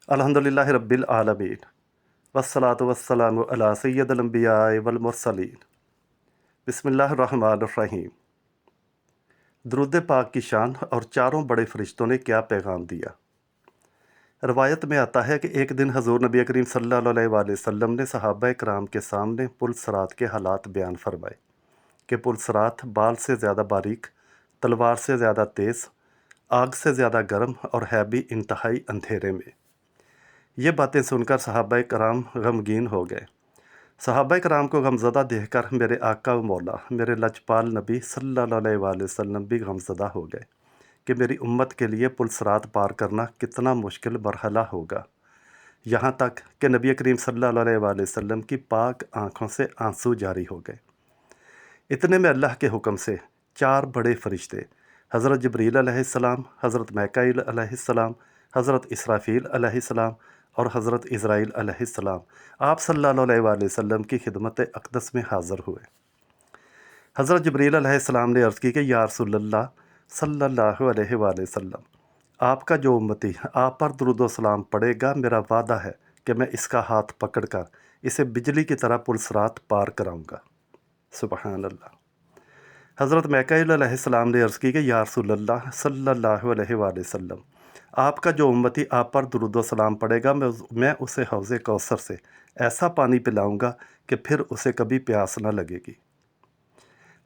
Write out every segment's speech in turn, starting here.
الحمدللہ رب العالمین والصلاة والسلام علی سید الانبیاء والمرسلین۔ بسم اللہ الرحمن الرحیم۔ درود پاک کی شان اور چاروں بڑے فرشتوں نے کیا پیغام دیا۔ روایت میں آتا ہے کہ ایک دن حضور نبی کریم صلی اللہ علیہ وآلہ وسلم نے صحابہ کرام کے سامنے پل صراط کے حالات بیان فرمائے کہ پل صراط بال سے زیادہ باریک، تلوار سے زیادہ تیز، آگ سے زیادہ گرم اور ہے بھی انتہائی اندھیرے میں۔ یہ باتیں سن کر صحابہ کرام غمگین ہو گئے۔ صحابہ کرام کو غمزدہ دیکھ کر میرے آقا و مولا میرے لجپال نبی صلی اللہ علیہ وآلہ وسلم بھی غمزدہ ہو گئے کہ میری امت کے لیے پل صراط پار کرنا کتنا مشکل مرحلہ ہوگا، یہاں تک کہ نبی کریم صلی اللہ علیہ وآلہ وسلم کی پاک آنکھوں سے آنسو جاری ہو گئے۔ اتنے میں اللہ کے حکم سے چار بڑے فرشتے حضرت جبریل علیہ السلام، حضرت میکائیل علیہ السلام، حضرت اسرافیل علیہ السلام اور حضرت اسرائیل علیہ السلام آپ صلی اللہ علیہ وآلہ وسلم کی خدمت اقدس میں حاضر ہوئے۔ حضرت جبریل علیہ السلام نے عرض کی کہ یا رسول اللہ صلی اللہ علیہ وآلہ وسلم، آپ کا جو امتی آپ پر درود و سلام پڑے گا، میرا وعدہ ہے کہ میں اس کا ہاتھ پکڑ کر اسے بجلی کی طرح پل صراط پار کراؤں گا۔ سبحان اللہ۔ حضرت میکائیل علیہ السلام نے عرض کی کہ یا رسول اللہ صلی اللہ علیہ وآلہ وسلم، آپ کا جو امتی آپ پر درود و سلام پڑے گا، میں اسے حوض کوثر سے ایسا پانی پلاؤں گا کہ پھر اسے کبھی پیاس نہ لگے گی۔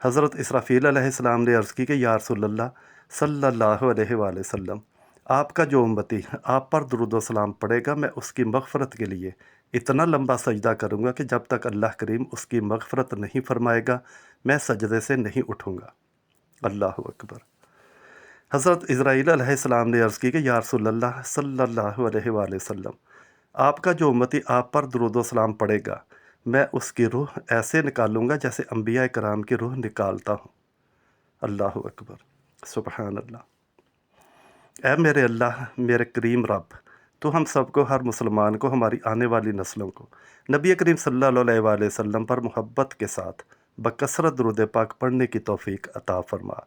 حضرت اسرافیل علیہ السلام نے عرض کی کہ یا رسول اللہ صلی اللہ علیہ وآلہ وسلم، آپ کا جو امتی آپ پر درود و سلام پڑے گا، میں اس کی مغفرت کے لیے اتنا لمبا سجدہ کروں گا کہ جب تک اللہ کریم اس کی مغفرت نہیں فرمائے گا میں سجدے سے نہیں اٹھوں گا۔ اللہ اکبر۔ حضرت اسرائیل علیہ السلام نے عرض کی کہ یا رسول اللہ صلی اللہ علیہ وآلہ وسلم، آپ کا جو امتی آپ پر درود و سلام پڑے گا، میں اس کی روح ایسے نکالوں گا جیسے انبیاء کرام کی روح نکالتا ہوں۔ اللہ اکبر۔ سبحان اللہ۔ اے میرے اللہ، میرے کریم رب، تو ہم سب کو، ہر مسلمان کو، ہماری آنے والی نسلوں کو نبی کریم صلی اللہ علیہ وآلہ وسلم پر محبت کے ساتھ بکثرت درود پاک پڑھنے کی توفیق عطا فرما،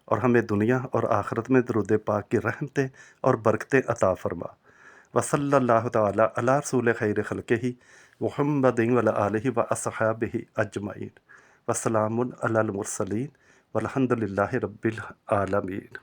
اور ہمیں دنیا اور آخرت میں درود پاک کی رحمتیں اور برکتیں عطا فرما۔ وصلی اللہ تعالی علی رسول خیر خلقہ محمد وعلی آلہ واصحابہ اجمعین، وسلام علی المرسلین والحمد للہ رب العالمین۔